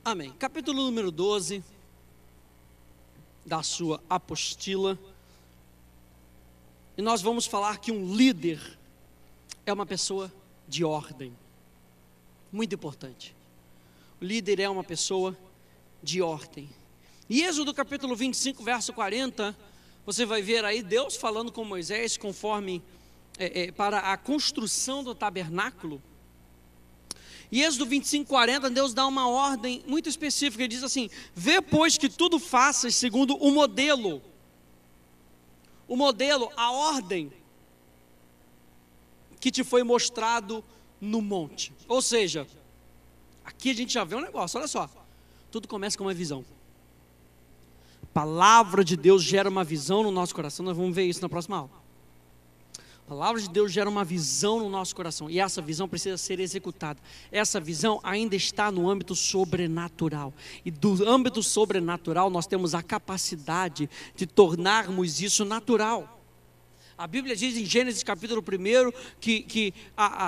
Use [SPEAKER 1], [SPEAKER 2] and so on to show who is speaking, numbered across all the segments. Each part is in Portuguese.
[SPEAKER 1] Amém. Capítulo número 12 da sua apostila. E nós vamos falar que um líder é uma pessoa de ordem. Muito importante. O líder é uma pessoa de ordem. E Êxodo capítulo 25, verso 40, você vai ver aí Deus falando com Moisés conforme para a construção do tabernáculo. E Êxodo 25, 40, Deus dá uma ordem muito específica. Ele diz assim: vê pois que tudo faças segundo o modelo, a ordem que te foi mostrado no monte. Ou seja, aqui a gente já vê um negócio, olha só. Tudo começa com uma visão. A palavra de Deus gera uma visão no nosso coração. Nós vamos ver isso na próxima aula. A palavra de Deus gera uma visão no nosso coração. E essa visão precisa ser executada. Essa visão ainda está no âmbito sobrenatural. E do âmbito sobrenatural nós temos a capacidade de tornarmos isso natural. A Bíblia diz em Gênesis capítulo 1 que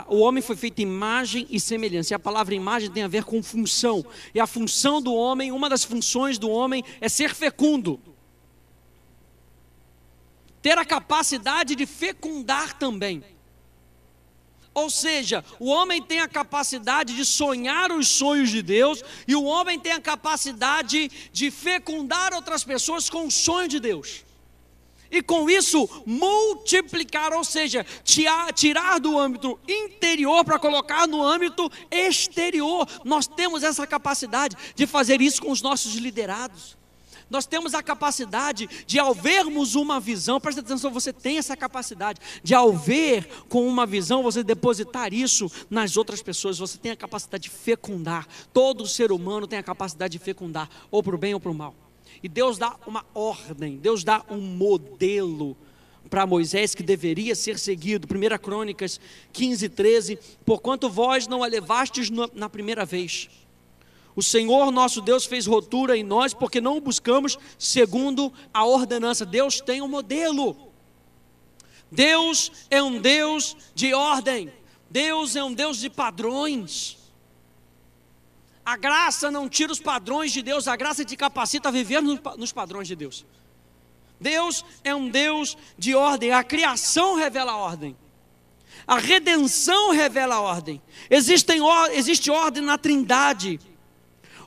[SPEAKER 1] o homem foi feito imagem e semelhança. E a palavra imagem tem a ver com função. E a função do homem, uma das funções do homem é ser fecundo. Ter a capacidade de fecundar também. Ou seja, o homem tem a capacidade de sonhar os sonhos de Deus. E o homem tem a capacidade de fecundar outras pessoas com o sonho de Deus. E com isso multiplicar, ou seja, tirar do âmbito interior para colocar no âmbito exterior. Nós temos essa capacidade de fazer isso com os nossos liderados. Nós temos a capacidade de, ao vermos uma visão, presta atenção, você tem essa capacidade de, ao ver com uma visão, você depositar isso nas outras pessoas. Você tem a capacidade de fecundar. Todo ser humano tem a capacidade de fecundar, ou para o bem ou para o mal. E Deus dá uma ordem, Deus dá um modelo para Moisés que deveria ser seguido. 1 Crônicas 15, 13. Porquanto vós não a levastes na primeira vez, o Senhor nosso Deus fez rotura em nós, porque não o buscamos segundo a ordenança. Deus tem um modelo. Deus é um Deus de ordem. Deus é um Deus de padrões. A graça não tira os padrões de Deus, a graça te capacita a viver nos padrões de Deus. Deus é um Deus de ordem. A criação revela a ordem. A redenção revela a ordem. Existe ordem na Trindade.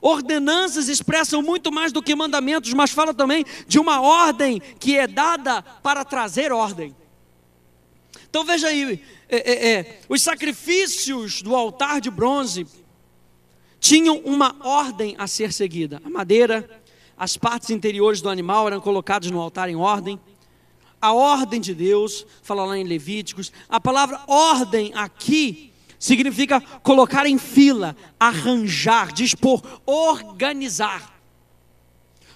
[SPEAKER 1] Ordenanças expressam muito mais do que mandamentos, mas fala também de uma ordem que é dada para trazer ordem. Então veja aí, os sacrifícios do altar de bronze tinham uma ordem a ser seguida. A madeira, as partes interiores do animal eram colocadas no altar em ordem. A ordem de Deus, fala lá em Levíticos. A palavra ordem aqui significa colocar em fila, arranjar, dispor, organizar.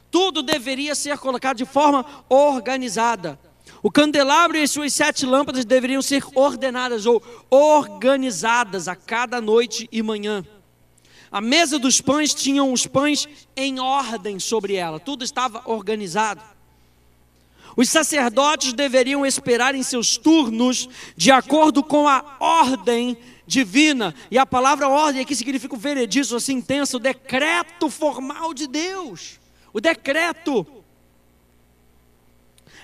[SPEAKER 1] Tudo deveria ser colocado de forma organizada. O candelabro e as suas 7 lâmpadas deveriam ser ordenadas ou organizadas a cada noite e manhã. A mesa dos pães tinham os pães em ordem sobre ela, tudo estava organizado. Os sacerdotes deveriam esperar em seus turnos de acordo com a ordem divina. E a palavra ordem aqui significa o veredito, assim intenso, o decreto formal de Deus. O decreto.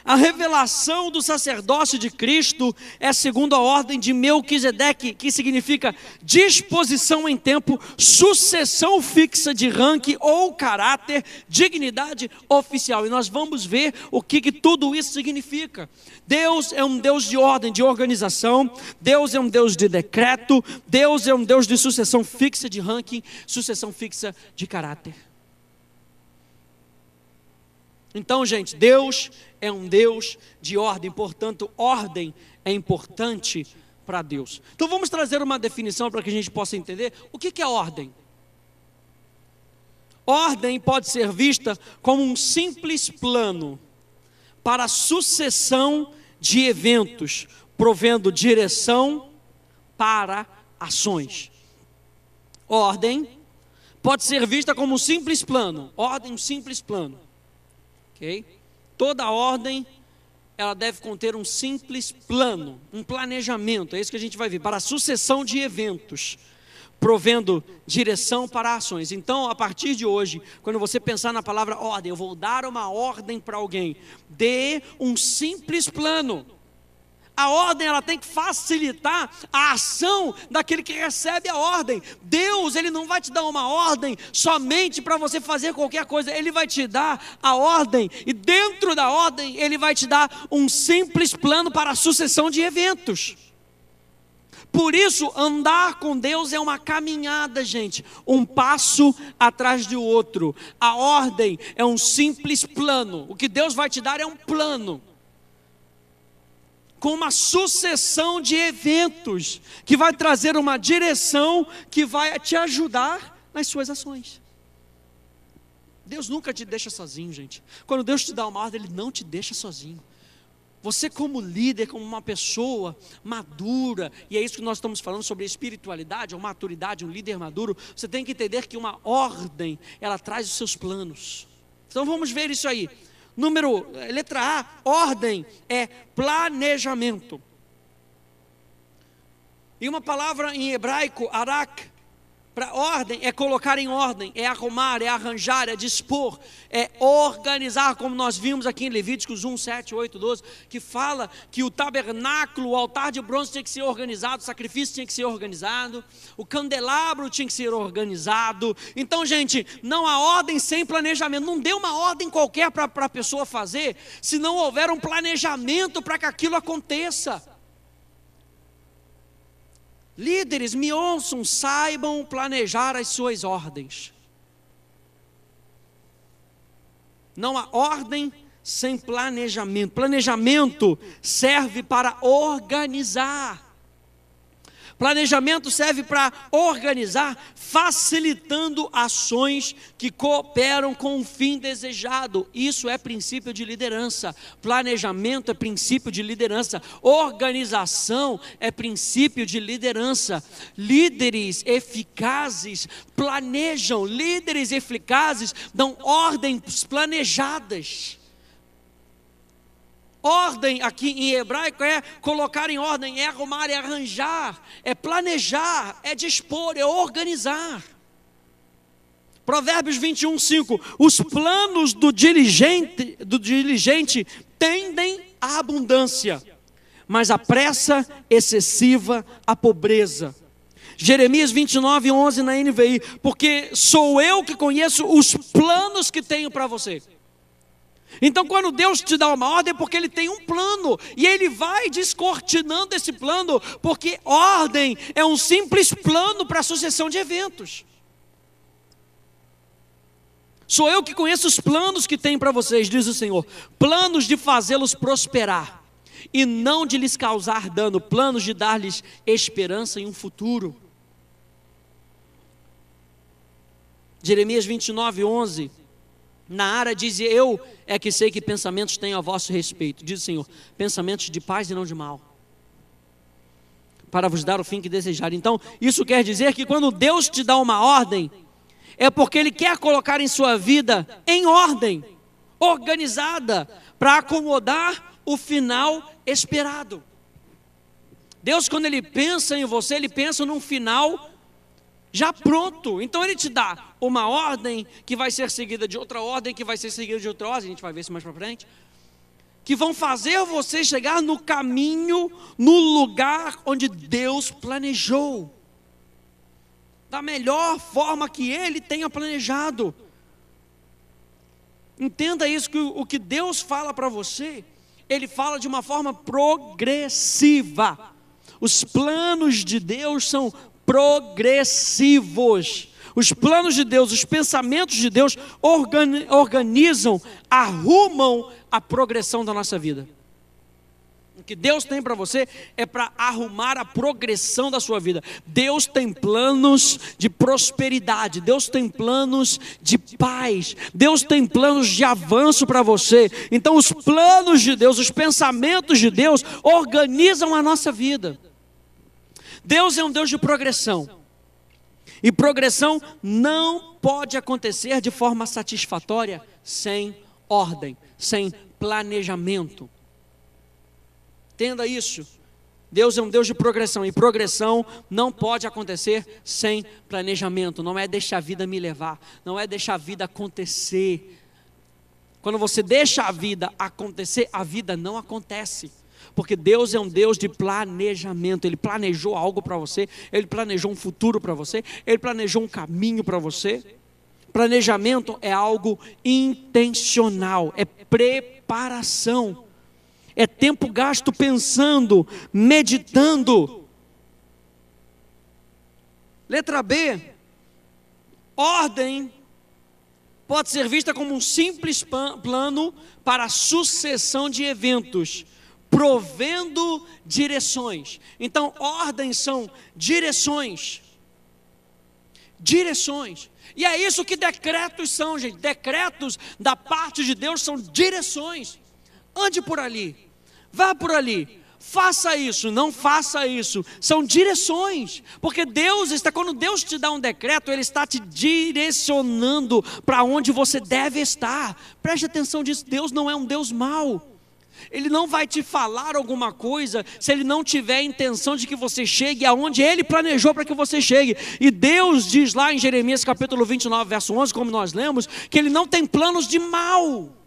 [SPEAKER 1] A revelação do sacerdócio de Cristo é segundo a ordem de Melquisedeque, que significa disposição em tempo, sucessão fixa de ranking ou caráter, dignidade oficial. E nós vamos ver o que tudo isso significa. Deus é um Deus de ordem, de organização. Deus é um Deus de decreto. Deus é um Deus de sucessão fixa de ranking, sucessão fixa de caráter. Então, gente, Deus é um Deus de ordem, portanto, ordem é importante para Deus. Então vamos trazer uma definição para que a gente possa entender o que é ordem. Ordem pode ser vista como um simples plano para a sucessão de eventos, provendo direção para ações. Ordem pode ser vista como um simples plano, ordem, um simples plano. Okay? Toda ordem, ela deve conter um simples plano, um planejamento, é isso que a gente vai ver, para a sucessão de eventos, provendo direção para ações. Então, a partir de hoje, quando você pensar na palavra ordem, eu vou dar uma ordem para alguém, dê um simples plano. A ordem, ela tem que facilitar a ação daquele que recebe a ordem. Deus, Ele não vai te dar uma ordem somente para você fazer qualquer coisa. Ele vai te dar a ordem, e dentro da ordem, Ele vai te dar um simples plano para a sucessão de eventos. Por isso, andar com Deus é uma caminhada, gente, um passo atrás do outro. A ordem é um simples plano. O que Deus vai te dar é um plano, com uma sucessão de eventos, que vai trazer uma direção, que vai te ajudar nas suas ações. Deus nunca te deixa sozinho, gente. Quando Deus te dá uma ordem, Ele não te deixa sozinho. Você, como líder, como uma pessoa madura, e é isso que nós estamos falando sobre espiritualidade, ou maturidade, um líder maduro, você tem que entender que uma ordem, ela traz os seus planos. Então vamos ver isso aí. Letra A, ordem é planejamento. E uma palavra em hebraico, arak, para ordem é colocar em ordem, é arrumar, é arranjar, é dispor, é organizar, como nós vimos aqui em Levíticos 1, 7, 8, 12, que fala que o tabernáculo, o altar de bronze tinha que ser organizado, o sacrifício tinha que ser organizado, o candelabro tinha que ser organizado. Então, gente, não há ordem sem planejamento. Não dê uma ordem qualquer para a pessoa fazer, se não houver um planejamento para que aquilo aconteça. Líderes, me ouçam, saibam planejar as suas ordens. Não há ordem sem planejamento. Planejamento serve para organizar. Planejamento serve para organizar, facilitando ações que cooperam com o fim desejado. Isso é princípio de liderança. Planejamento é princípio de liderança. Organização é princípio de liderança. Líderes eficazes planejam. Líderes eficazes dão ordens planejadas. Ordem aqui em hebraico é colocar em ordem, é arrumar, é arranjar, é planejar, é dispor, é organizar. Provérbios 21, 5. Os planos do diligente tendem à abundância, mas a pressa excessiva à pobreza. Jeremias 29, 11 na NVI. Porque sou eu que conheço os planos que tenho para você. Então, quando Deus te dá uma ordem, é porque Ele tem um plano, e Ele vai descortinando esse plano, porque ordem é um simples plano para a sucessão de eventos. Sou eu que conheço os planos que tenho para vocês, diz o Senhor, planos de fazê-los prosperar, e não de lhes causar dano, planos de dar-lhes esperança em um futuro. Jeremias 29, 11. Na área diz, eu é que sei que pensamentos tenho a vosso respeito, diz o Senhor, pensamentos de paz e não de mal, para vos dar o fim que desejarem. Então, isso quer dizer que quando Deus te dá uma ordem, é porque Ele quer colocar em sua vida em ordem, organizada, para acomodar o final esperado. Deus, quando Ele pensa em você, Ele pensa num final já pronto. Então Ele te dá uma ordem que vai ser seguida de outra ordem, que vai ser seguida de outra ordem, a gente vai ver isso mais para frente, que vão fazer você chegar no caminho, no lugar onde Deus planejou, da melhor forma que Ele tenha planejado. Entenda isso, que o que Deus fala para você, Ele fala de uma forma progressiva. Os planos de Deus são progressivos. Os planos de Deus, os pensamentos de Deus organizam, arrumam a progressão da nossa vida. O que Deus tem para você é para arrumar a progressão da sua vida. Deus tem planos de prosperidade, Deus tem planos de paz, Deus tem planos de avanço para você. Então os planos de Deus, os pensamentos de Deus organizam a nossa vida. Deus é um Deus de progressão. E progressão não pode acontecer de forma satisfatória sem ordem, sem planejamento. Entenda isso. Deus é um Deus de progressão, e progressão não pode acontecer sem planejamento. Não é deixar a vida me levar, não é deixar a vida acontecer. Quando você deixa a vida acontecer, a vida não acontece. Porque Deus é um Deus de planejamento. Ele planejou algo para você, Ele planejou um futuro para você, Ele planejou um caminho para você. Planejamento é algo intencional, é preparação. É tempo gasto pensando, meditando. Letra B, ordem pode ser vista como um simples plano para a sucessão de eventos, provendo direções. Então, ordens são direções. Direções. E é isso que decretos são, gente. Decretos da parte de Deus são direções. Ande por ali, vá por ali, faça isso, não faça isso. São direções. Porque quando Deus te dá um decreto, Ele está te direcionando para onde você deve estar. Preste atenção nisso, Deus não é um Deus mau. Ele não vai te falar alguma coisa se Ele não tiver a intenção de que você chegue aonde Ele planejou para que você chegue. E Deus diz lá em Jeremias capítulo 29, verso 11, como nós lemos, que Ele não tem planos de mal.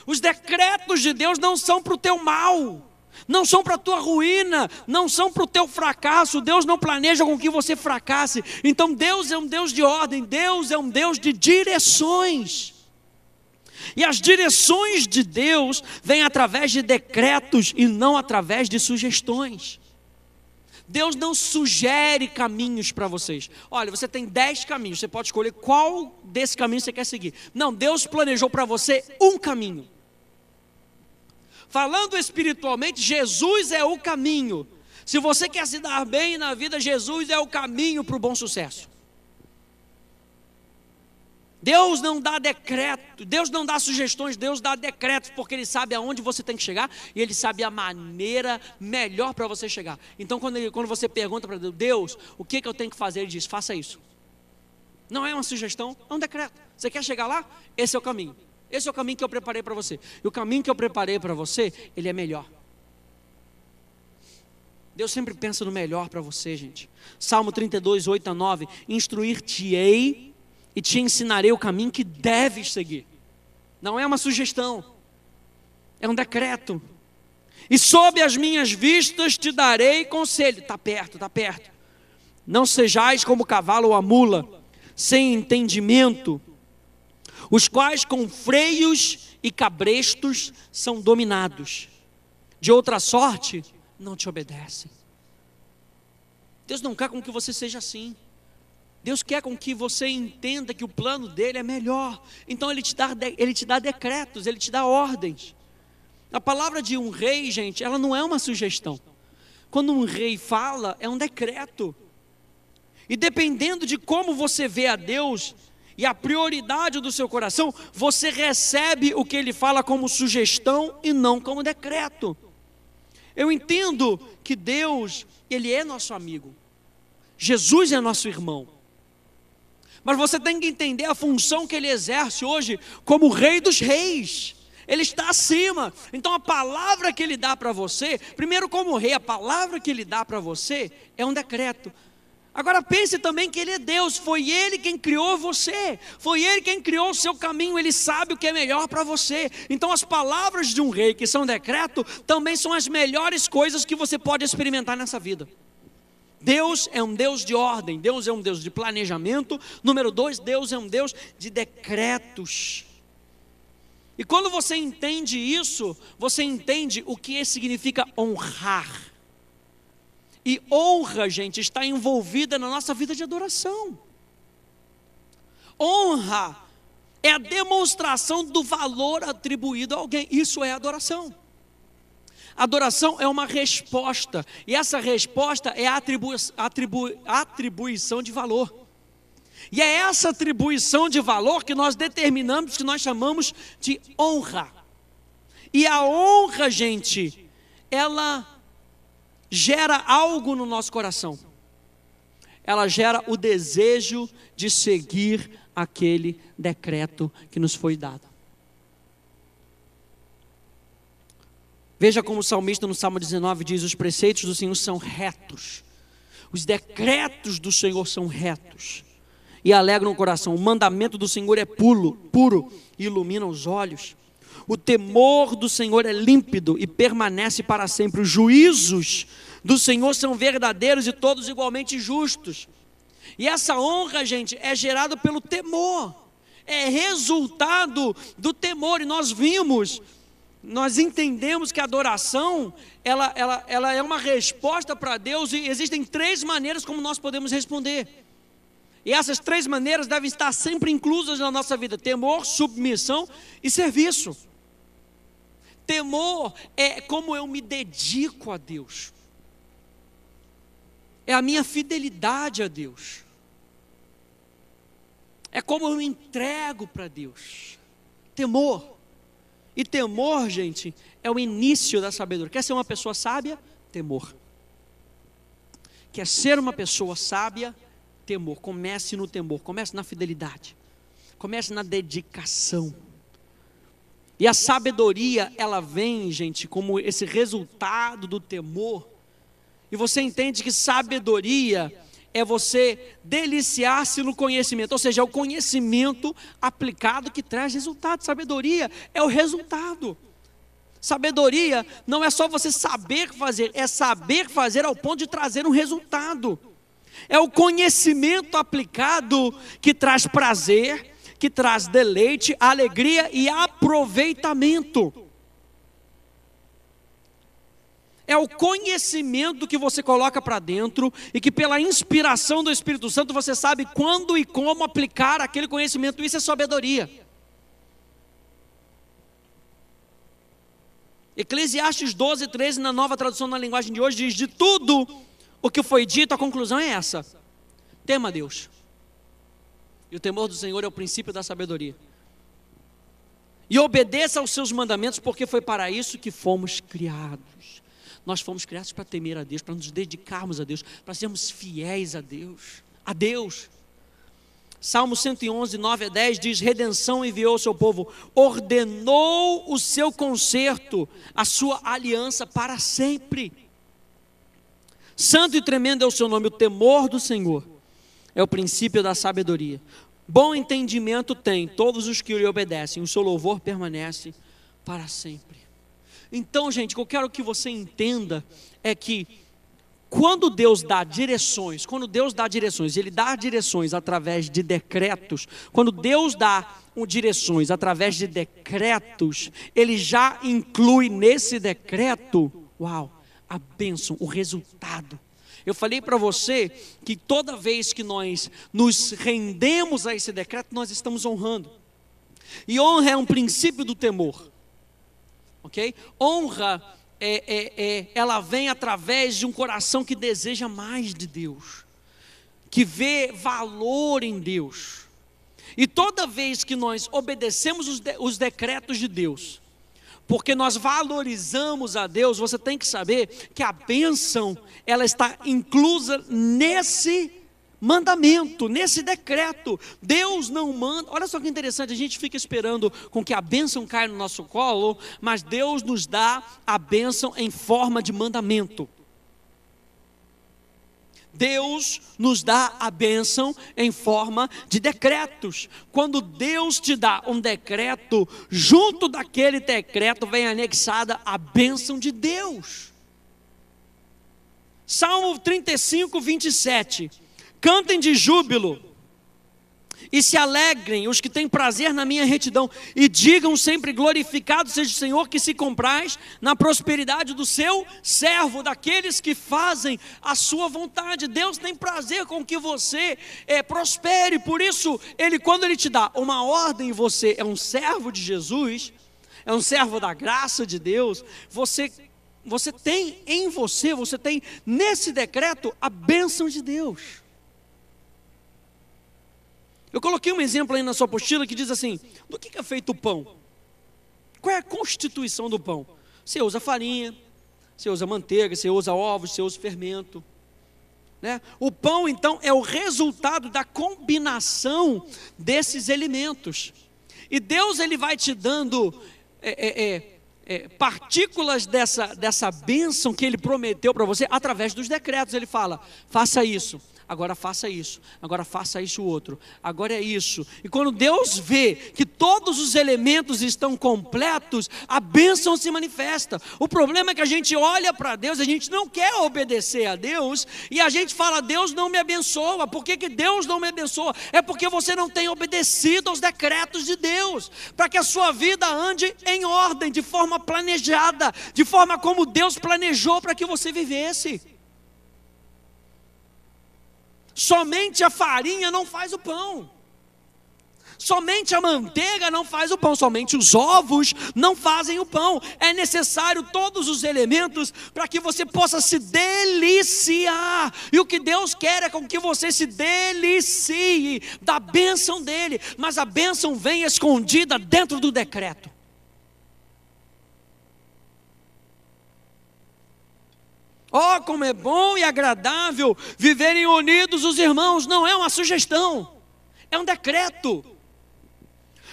[SPEAKER 1] Os decretos de Deus não são para o teu mal, não são para a tua ruína, não são para o teu fracasso. Deus não planeja com que você fracasse. Então Deus é um Deus de ordem, Deus é um Deus de direções. E as direções de Deus vêm através de decretos e não através de sugestões. Deus não sugere caminhos para vocês. Olha, você tem 10 caminhos, você pode escolher qual desse caminho você quer seguir. Não, Deus planejou para você um caminho. Falando espiritualmente, Jesus é o caminho. Se você quer se dar bem na vida, Jesus é o caminho para o bom sucesso. Deus não dá decreto, Deus não dá sugestões, Deus dá decretos, porque Ele sabe aonde você tem que chegar e Ele sabe a maneira melhor para você chegar. Então quando você pergunta para Deus, o que eu tenho que fazer? Ele diz, faça isso. Não é uma sugestão, é um decreto. Você quer chegar lá? Esse é o caminho. Esse é o caminho que eu preparei para você. E o caminho que eu preparei para você, ele é melhor. Deus sempre pensa no melhor para você, gente. Salmo 32, 8 a 9, instruir-te-ei e te ensinarei o caminho que deves seguir. Não é uma sugestão, é um decreto. E sob as minhas vistas te darei conselho. Está perto, está perto. Não sejais como o cavalo ou a mula, sem entendimento, os quais com freios e cabrestos são dominados. De outra sorte, não te obedecem. Deus não quer com que você seja assim. Deus quer com que você entenda que o plano dele é melhor. Então Ele te dá decretos, Ele te dá ordens. A palavra de um rei, gente, ela não é uma sugestão. Quando um rei fala, é um decreto. E dependendo de como você vê a Deus e a prioridade do seu coração, você recebe o que Ele fala como sugestão e não como decreto. Eu entendo que Deus, Ele é nosso amigo. Jesus é nosso irmão. Mas você tem que entender a função que Ele exerce hoje como Rei dos Reis. Ele está acima. Então a palavra que Ele dá para você, primeiro como rei, a palavra que Ele dá para você é um decreto. Agora pense também que Ele é Deus, foi Ele quem criou você, foi Ele quem criou o seu caminho, Ele sabe o que é melhor para você. Então as palavras de um rei que são decreto, também são as melhores coisas que você pode experimentar nessa vida. Deus é um Deus de ordem, Deus é um Deus de planejamento. Número 2, Deus é um Deus de decretos. E quando você entende isso, você entende o que significa honrar. E honra, gente, está envolvida na nossa vida de adoração. Honra é a demonstração do valor atribuído a alguém. Isso é adoração. Adoração é uma resposta, e essa resposta é a atribuição de valor. E é essa atribuição de valor que nós determinamos, que nós chamamos de honra. E a honra, gente, ela gera algo no nosso coração. Ela gera o desejo de seguir aquele decreto que nos foi dado. Veja como o salmista no Salmo 19 diz: os preceitos do Senhor são retos, os decretos do Senhor são retos e alegram o coração. O mandamento do Senhor é puro e ilumina os olhos. O temor do Senhor é límpido e permanece para sempre. Os juízos do Senhor são verdadeiros e todos igualmente justos. E essa honra, gente, é gerada pelo temor, é resultado do temor. E nós entendemos que a adoração, ela é uma resposta para Deus, e existem 3 maneiras como nós podemos responder. E essas 3 maneiras devem estar sempre inclusas na nossa vida: temor, submissão e serviço. Temor é como eu me dedico a Deus, é a minha fidelidade a Deus, é como eu me entrego para Deus. Temor. E temor, gente, é o início da sabedoria. Quer ser uma pessoa sábia? Temor. Quer ser uma pessoa sábia? Temor. Comece no temor, comece na fidelidade, comece na dedicação. E a sabedoria, ela vem, gente, como esse resultado do temor. E você entende que sabedoria é você deliciar-se no conhecimento, ou seja, é o conhecimento aplicado que traz resultado. Sabedoria é o resultado. Sabedoria não é só você saber fazer, é saber fazer ao ponto de trazer um resultado. É o conhecimento aplicado que traz prazer, que traz deleite, alegria e aproveitamento. É o conhecimento que você coloca para dentro e que pela inspiração do Espírito Santo você sabe quando e como aplicar aquele conhecimento. Isso é sabedoria. Eclesiastes 12:13, na Nova Tradução na linguagem de hoje, diz: de tudo o que foi dito, a conclusão é essa: tema a Deus. E o temor do Senhor é o princípio da sabedoria. E obedeça aos seus mandamentos, porque foi para isso que fomos criados. Nós fomos criados para temer a Deus, para nos dedicarmos a Deus, para sermos fiéis a Deus. Salmo 111, 9-10 diz: redenção enviou ao seu povo, ordenou o seu conserto, a sua aliança para sempre. Santo e tremendo é o seu nome. O temor do Senhor é o princípio da sabedoria. Bom entendimento tem todos os que lhe obedecem, o seu louvor permanece para sempre. Então, gente, o que eu quero que você entenda é que quando Deus dá direções, Ele dá direções através de decretos. Quando Deus dá direções através de decretos, Ele já inclui nesse decreto, a bênção, o resultado. Eu falei para você que toda vez que nós nos rendemos a esse decreto, nós estamos honrando. E honra é um princípio do temor. Ok? Honra ela vem através de um coração que deseja mais de Deus, que vê valor em Deus. E toda vez que nós obedecemos os decretos de Deus, porque nós valorizamos a Deus, você tem que saber que a bênção, ela está inclusa nesse mandamento, nesse decreto. Deus não manda. Olha só que interessante, a gente fica esperando com que a bênção caia no nosso colo, mas Deus nos dá a bênção em forma de mandamento. Deus nos dá a bênção em forma de decretos. Quando Deus te dá um decreto, junto daquele decreto vem anexada a bênção de Deus. Salmo 35, 27. Cantem de júbilo e se alegrem os que têm prazer na minha retidão, e digam sempre: glorificado seja o Senhor, que se compraz na prosperidade do seu servo, daqueles que fazem a sua vontade. Deus tem prazer com que você prospere. Por isso, quando Ele te dá uma ordem, você é um servo de Jesus, é um servo da graça de Deus, você tem em você tem nesse decreto a bênção de Deus. Eu coloquei um exemplo aí na sua apostila que diz assim: do que é feito o pão? Qual é a constituição do pão? Você usa farinha, você usa manteiga, você usa ovos, você usa fermento, né? O pão, então, é o resultado da combinação desses elementos. E Deus, Ele vai te dando partículas dessa bênção que Ele prometeu para você através dos decretos. Ele fala, faça isso, agora faça isso, agora faça isso outro, agora é isso. E quando Deus vê que todos os elementos estão completos, a bênção se manifesta. O problema é que a gente olha para Deus, a gente não quer obedecer a Deus, e a gente fala, Deus não me abençoa. Por que Deus não me abençoa? É porque você não tem obedecido aos decretos de Deus, para que a sua vida ande em ordem, de forma planejada, de forma como Deus planejou para que você vivesse. Somente a farinha não faz o pão, somente a manteiga não faz o pão, somente os ovos não fazem o pão. É necessário todos os elementos para que você possa se deliciar. E o que Deus quer é com que você se delicie da bênção dele, mas a bênção vem escondida dentro do decreto. Oh, como é bom e agradável viverem unidos os irmãos. Não é uma sugestão, é um decreto.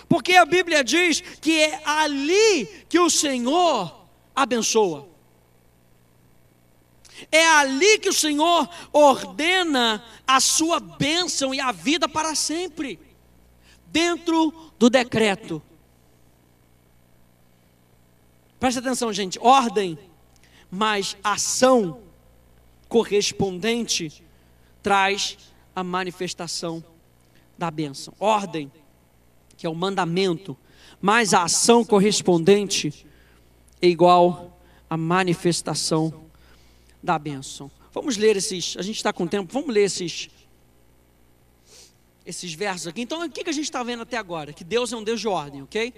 [SPEAKER 1] Porque a Bíblia diz que é ali que o Senhor abençoa. É ali que o Senhor ordena a sua bênção e a vida para sempre. Dentro do decreto. Presta atenção, gente. Ordem, mas ação correspondente traz a manifestação da bênção. Ordem, que é o mandamento, mas a ação correspondente é igual à manifestação da bênção. Vamos ler esses, a gente está com tempo, vamos ler esses versos aqui. Então, o que a gente está vendo até agora? Que Deus é um Deus de ordem, ok?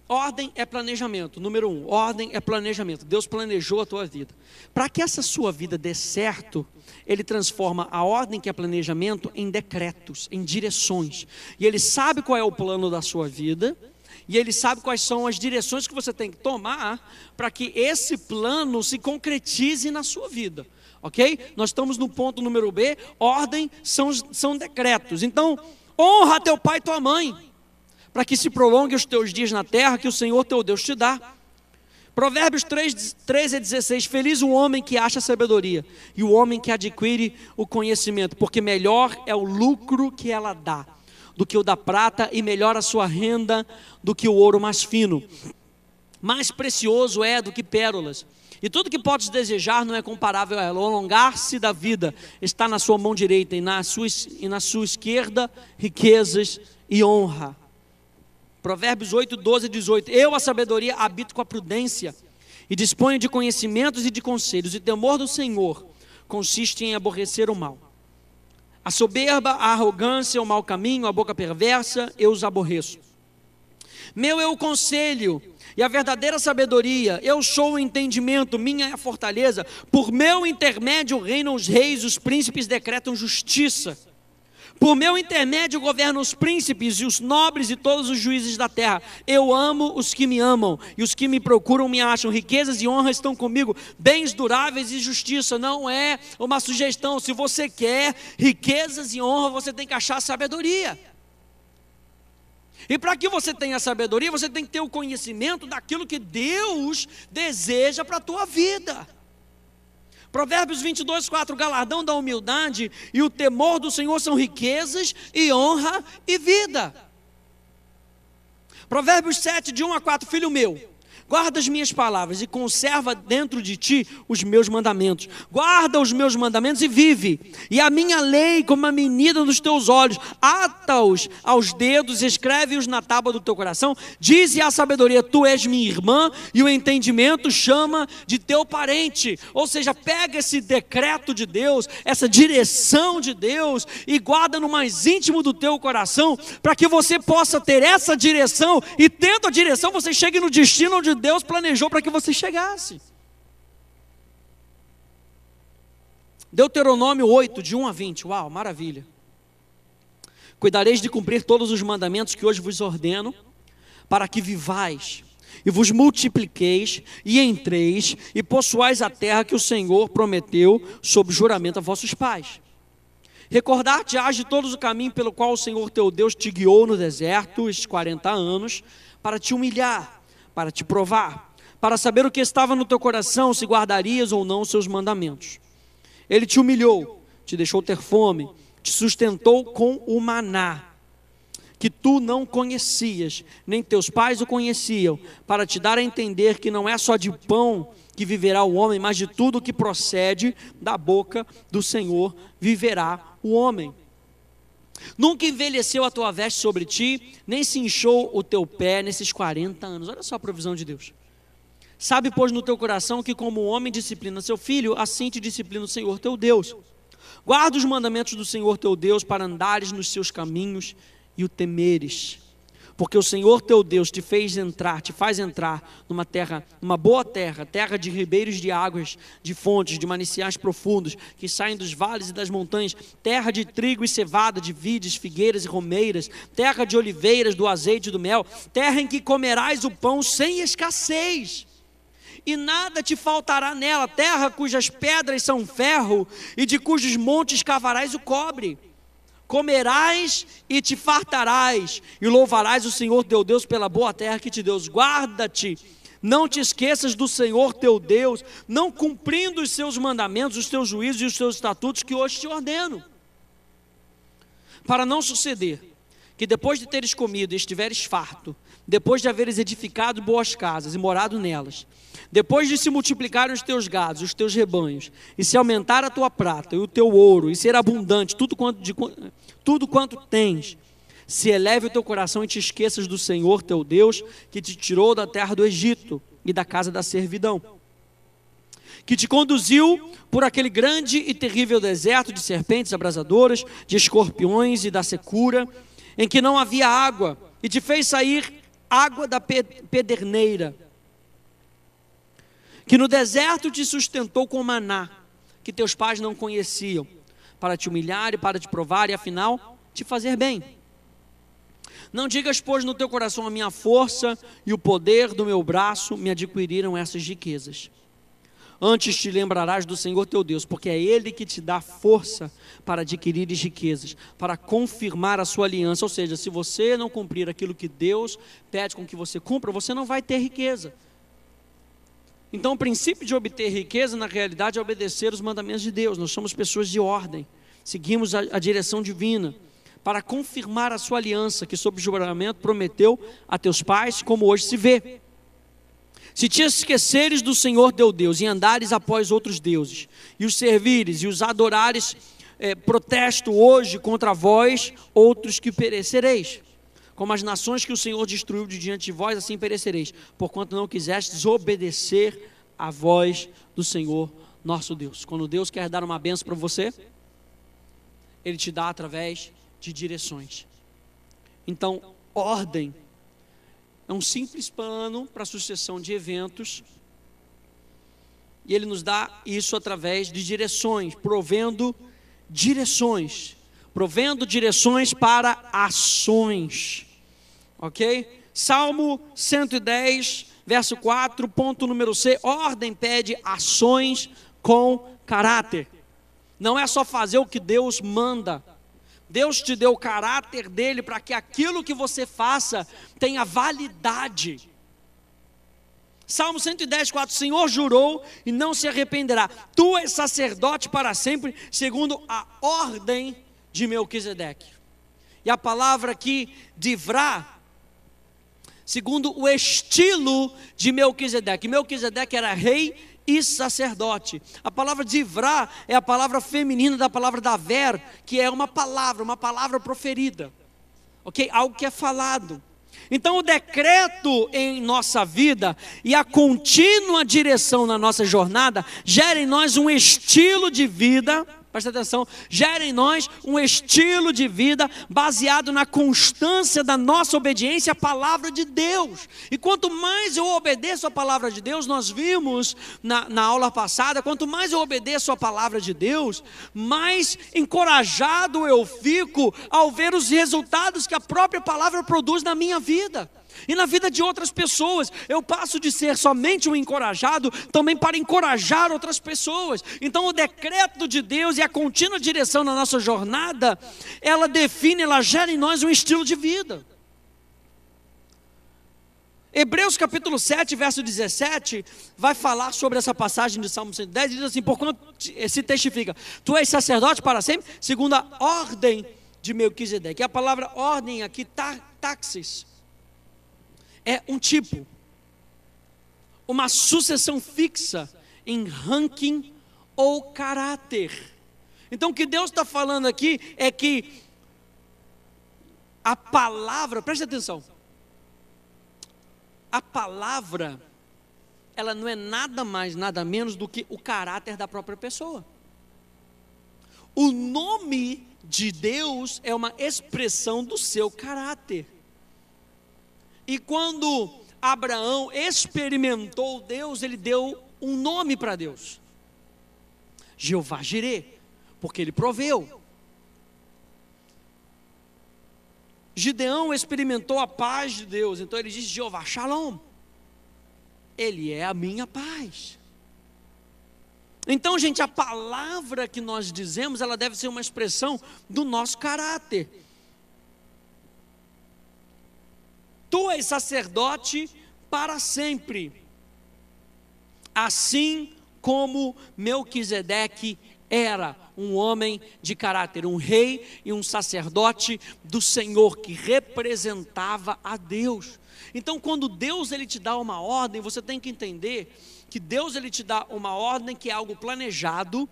[SPEAKER 1] Ordem é planejamento, número 1, ordem é planejamento. Deus planejou a tua vida. Para que essa sua vida dê certo, Ele transforma a ordem, que é planejamento, em decretos, em direções. E Ele sabe qual é o plano da sua vida, e Ele sabe quais são as direções que você tem que tomar para que esse plano se concretize na sua vida. Ok? Nós estamos no ponto número B, ordem são decretos. Então, honra teu pai e tua mãe, para que se prolongue os teus dias na terra que o Senhor teu Deus te dá. Provérbios 3:16, feliz o homem que acha sabedoria, e o homem que adquire o conhecimento, porque melhor é o lucro que ela dá, do que o da prata, e melhor a sua renda do que o ouro mais fino. Mais precioso é do que pérolas, e tudo que podes desejar não é comparável a ela. O alongar-se da vida está na sua mão direita, e na sua esquerda riquezas e honra. Provérbios 8:12-18, eu, a sabedoria, habito com a prudência, e disponho de conhecimentos e de conselhos, e temor do Senhor consiste em aborrecer o mal. A soberba, a arrogância, o mau caminho, a boca perversa, eu os aborreço. Meu é o conselho e a verdadeira sabedoria, eu sou o entendimento, minha é a fortaleza, por meu intermédio reinam os reis, os príncipes decretam justiça. Por meu intermédio governam os príncipes e os nobres e todos os juízes da terra. Eu amo os que me amam, e os que me procuram me acham. Riquezas e honra estão comigo, bens duráveis e justiça. Não é uma sugestão. Se você quer riquezas e honra, você tem que achar sabedoria. E para que você tenha sabedoria, você tem que ter o conhecimento daquilo que Deus deseja para a tua vida. Provérbios 22:4, galardão da humildade e o temor do Senhor são riquezas e honra e vida. Provérbios 7:1-4, filho meu, guarda as minhas palavras e conserva dentro de ti os meus mandamentos. Guarda os meus mandamentos e vive. E a minha lei como a menina dos teus olhos. Ata-os aos dedos, escreve-os na tábua do teu coração. Dize à sabedoria, tu és minha irmã, e o entendimento chama de teu parente. Ou seja, pega esse decreto de Deus, essa direção de Deus, e guarda no mais íntimo do teu coração, para que você possa ter essa direção, e tendo a direção, você chegue no destino onde Deus planejou para que você chegasse. Deuteronômio 8:1-20, uau, maravilha. Cuidareis de cumprir todos os mandamentos que hoje vos ordeno, para que vivais e vos multipliqueis e entreis e possuais a terra que o Senhor prometeu sob juramento a vossos pais. Recordar-te-ás de todos o caminho pelo qual o Senhor teu Deus te guiou no deserto estes 40 anos, para te humilhar, para te provar, para saber o que estava no teu coração, se guardarias ou não os seus mandamentos. Ele te humilhou, te deixou ter fome, te sustentou com o maná, que tu não conhecias, nem teus pais o conheciam, para te dar a entender que não é só de pão que viverá o homem, mas de tudo que procede da boca do Senhor viverá o homem. Nunca envelheceu a tua veste sobre ti, nem se inchou o teu pé nesses 40 anos. Olha só a provisão de Deus. Sabe, pois, no teu coração que como o homem disciplina seu filho, assim te disciplina o Senhor teu Deus. Guarda os mandamentos do Senhor teu Deus para andares nos seus caminhos e o temeres. Porque o Senhor teu Deus te faz entrar numa terra, numa boa terra, terra de ribeiros de águas, de fontes, de mananciais profundos, que saem dos vales e das montanhas, terra de trigo e cevada, de vides, figueiras e romeiras, terra de oliveiras, do azeite e do mel, terra em que comerás o pão sem escassez, e nada te faltará nela, terra cujas pedras são ferro, e de cujos montes cavarás o cobre. Comerás e te fartarás, e louvarás o Senhor teu Deus pela boa terra que te deu. Guarda-te, não te esqueças do Senhor teu Deus, não cumprindo os seus mandamentos, os teus juízos e os teus estatutos que hoje te ordeno. Para não suceder que depois de teres comido e estiveres farto, depois de haveres edificado boas casas e morado nelas, depois de se multiplicarem os teus gados, os teus rebanhos, e se aumentar a tua prata e o teu ouro, e ser abundante tudo quanto tens, se eleve o teu coração e te esqueças do Senhor teu Deus, que te tirou da terra do Egito e da casa da servidão, que te conduziu por aquele grande e terrível deserto de serpentes abrasadoras, de escorpiões e da secura, em que não havia água, e te fez sair água da pederneira, que no deserto te sustentou com maná, que teus pais não conheciam, para te humilhar e para te provar, e afinal te fazer bem. Não digas, pois, no teu coração: a minha força e o poder do meu braço me adquiriram essas riquezas. Antes te lembrarás do Senhor teu Deus, porque é Ele que te dá força para adquirires riquezas, para confirmar a sua aliança. Ou seja, se você não cumprir aquilo que Deus pede com que você cumpra, você não vai ter riqueza. Então o princípio de obter riqueza, na realidade, é obedecer os mandamentos de Deus. Nós somos pessoas de ordem, seguimos a direção divina, para confirmar a sua aliança, que sob juramento prometeu a teus pais, como hoje se vê. Se te esqueceres do Senhor teu Deus, e andares após outros deuses, e os servires, e os adorares, protesto hoje contra vós, outros que perecereis. Como as nações que o Senhor destruiu de diante de vós, assim perecereis, porquanto não quisestes obedecer à voz do Senhor nosso Deus. Quando Deus quer dar uma bênção para você, Ele te dá através de direções. Então, ordem é um simples plano para a sucessão de eventos, e Ele nos dá isso através de direções, provendo direções para ações. Ok? Salmo 110, verso 4, ponto número C. Ordem pede ações com caráter. Não é só fazer o que Deus manda. Deus te deu o caráter dele para que aquilo que você faça tenha validade. Salmo 110, 4, o Senhor jurou e não se arrependerá. Tu és sacerdote para sempre, segundo a ordem de Melquisedeque. E a palavra aqui, divrá, segundo o estilo de Melquisedeque. Melquisedeque era rei e sacerdote. A palavra divrá é a palavra feminina da palavra daver, que é uma palavra proferida, ok? Algo que é falado. Então o decreto em nossa vida e a contínua direção na nossa jornada gera em nós um estilo de vida. Presta atenção, gera em nós um estilo de vida baseado na constância da nossa obediência à palavra de Deus. E quanto mais eu obedeço à palavra de Deus, nós vimos na aula passada, quanto mais eu obedeço à palavra de Deus, mais encorajado eu fico ao ver os resultados que a própria palavra produz na minha vida. E na vida de outras pessoas, eu passo de ser somente um encorajado, também para encorajar outras pessoas. Então o decreto de Deus e a contínua direção na nossa jornada, ela gera em nós um estilo de vida. Hebreus capítulo 7, verso 17, vai falar sobre essa passagem de Salmo 110, diz assim: porquanto se testifica, tu és sacerdote para sempre, segundo a ordem de Melquisedeque. E a palavra ordem aqui, taxis, é um tipo, uma sucessão fixa em ranking ou caráter. Então o que Deus está falando aqui é que a palavra, preste atenção, a palavra, ela não é nada mais, nada menos do que o caráter da própria pessoa. O nome de Deus é uma expressão do seu caráter. E quando Abraão experimentou Deus, ele deu um nome para Deus: Jeová Jirê, porque ele proveu. Gideão experimentou a paz de Deus, então ele diz Jeová Shalom, ele é a minha paz. Então, gente, a palavra que nós dizemos, ela deve ser uma expressão do nosso caráter. Tu és sacerdote para sempre, assim como Melquisedeque era um homem de caráter, um rei e um sacerdote do Senhor, que representava a Deus. Então, quando Deus ele te dá uma ordem, você tem que entender que Deus ele te dá uma ordem que é algo planejado,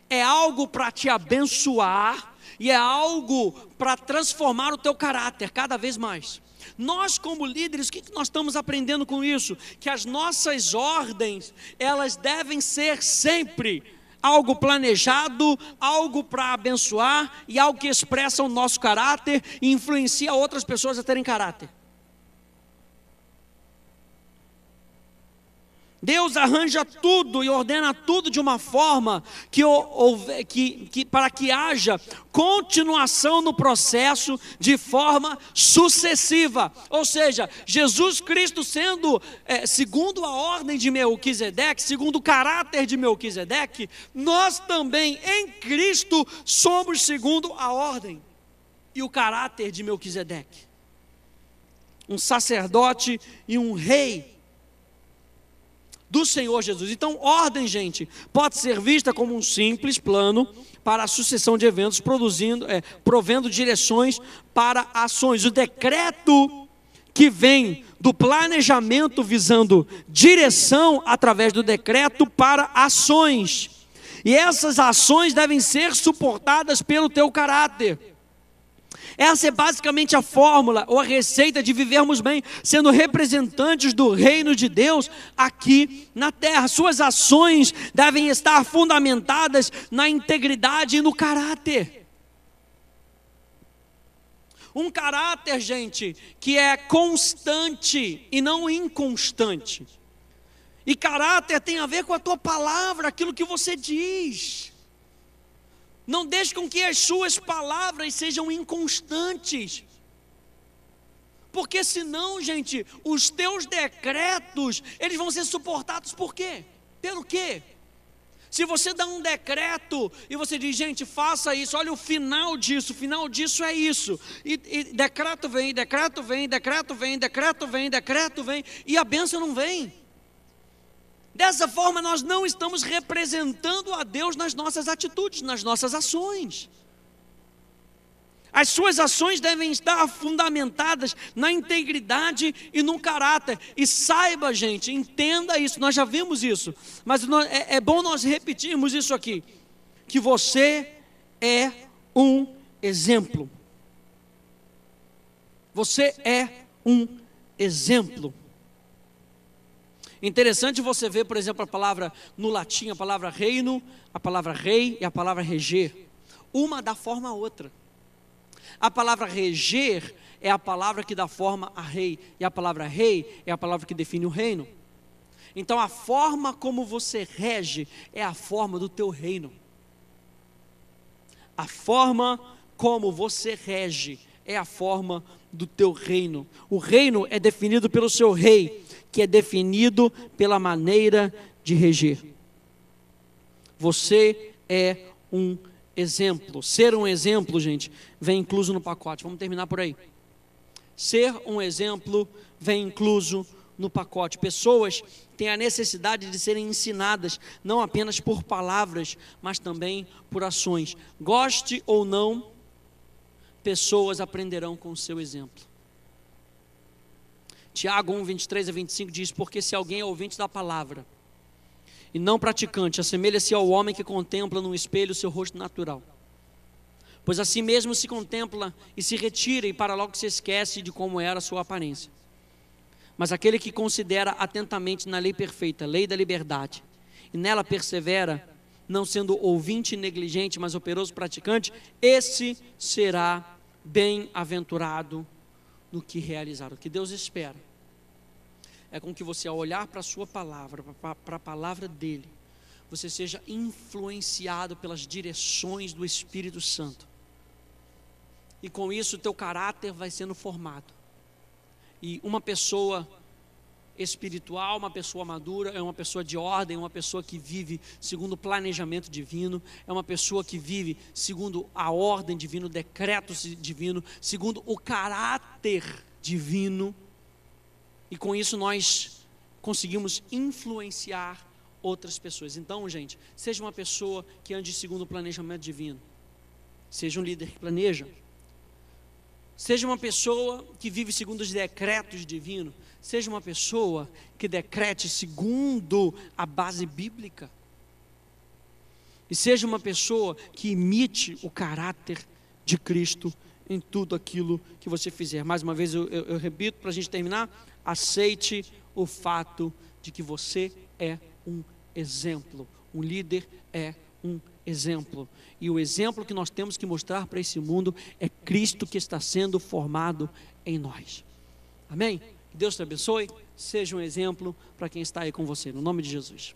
[SPEAKER 1] é algo para te abençoar e é algo para transformar o teu caráter cada vez mais. Nós como líderes, o que nós estamos aprendendo com isso? Que as nossas ordens, elas devem ser sempre algo planejado, algo para abençoar e algo que expressa o nosso caráter e influencia outras pessoas a terem caráter. Deus arranja tudo e ordena tudo de uma forma para que haja continuação no processo de forma sucessiva. Ou seja, Jesus Cristo sendo, segundo a ordem de Melquisedeque, segundo o caráter de Melquisedeque, nós também em Cristo somos segundo a ordem e o caráter de Melquisedeque. Um sacerdote e um rei do Senhor Jesus. Então, ordem, gente, pode ser vista como um simples plano para a sucessão de eventos, provendo direções para ações. O decreto que vem do planejamento visando direção através do decreto para ações. E essas ações devem ser suportadas pelo teu caráter. Essa é basicamente a fórmula ou a receita de vivermos bem, sendo representantes do reino de Deus aqui na terra. Suas ações devem estar fundamentadas na integridade e no caráter. Um caráter, gente, que é constante e não inconstante. E caráter tem a ver com a tua palavra, aquilo que você diz. Não deixe com que as suas palavras sejam inconstantes. Porque senão, gente, os teus decretos, eles vão ser suportados por quê? Pelo quê? Se você dá um decreto e você diz, gente, faça isso, olha o final disso é isso. E decreto vem, decreto vem, decreto vem, decreto vem, decreto vem, e a bênção não vem. Dessa forma, nós não estamos representando a Deus nas nossas atitudes, nas nossas ações. As suas ações devem estar fundamentadas na integridade e no caráter. E saiba, gente, entenda isso, nós já vimos isso, mas é bom nós repetirmos isso aqui, que você é um exemplo. Você é um exemplo. Interessante você ver, por exemplo, a palavra no latim, a palavra reino, a palavra rei e a palavra reger. Uma dá forma a outra. A palavra reger é a palavra que dá forma a rei, e a palavra rei é a palavra que define o reino. Então a forma como você rege é a forma do teu reino. A forma como você rege é a forma do teu reino. O reino é definido pelo seu rei, que é definido pela maneira de reger. Você é um exemplo. Ser um exemplo, gente, vem incluso no pacote. Vamos terminar por aí. Ser um exemplo vem incluso no pacote. Pessoas têm a necessidade de serem ensinadas, não apenas por palavras, mas também por ações. Goste ou não, pessoas aprenderão com o seu exemplo. Tiago 1, 23 a 25 diz: porque se alguém é ouvinte da palavra e não praticante, assemelha-se ao homem que contempla num espelho o seu rosto natural. Pois assim mesmo se contempla e se retira, e para logo se esquece de como era a sua aparência. Mas aquele que considera atentamente na lei perfeita, lei da liberdade, e nela persevera, não sendo ouvinte negligente, mas operoso praticante, esse será bem-aventurado no que realizar. O que Deus espera é com que você, ao olhar para a sua palavra, para a palavra dele, você seja influenciado pelas direções do Espírito Santo. E com isso o teu caráter vai sendo formado. E uma pessoa espiritual, uma pessoa madura, é uma pessoa de ordem, é uma pessoa que vive segundo o planejamento divino, é uma pessoa que vive segundo a ordem divina, o decreto divino, segundo o caráter divino. E com isso nós conseguimos influenciar outras pessoas. Então, gente, seja uma pessoa que ande segundo o planejamento divino, seja um líder que planeja, seja uma pessoa que vive segundo os decretos divinos, seja uma pessoa que decrete segundo a base bíblica, e seja uma pessoa que imite o caráter de Cristo em tudo aquilo que você fizer. Mais uma vez eu repito para a gente terminar: aceite o fato de que você é um exemplo, um líder é um exemplo, e o exemplo que nós temos que mostrar para esse mundo é Cristo que está sendo formado em nós. Amém? Que Deus te abençoe, seja um exemplo para quem está aí com você, no nome de Jesus.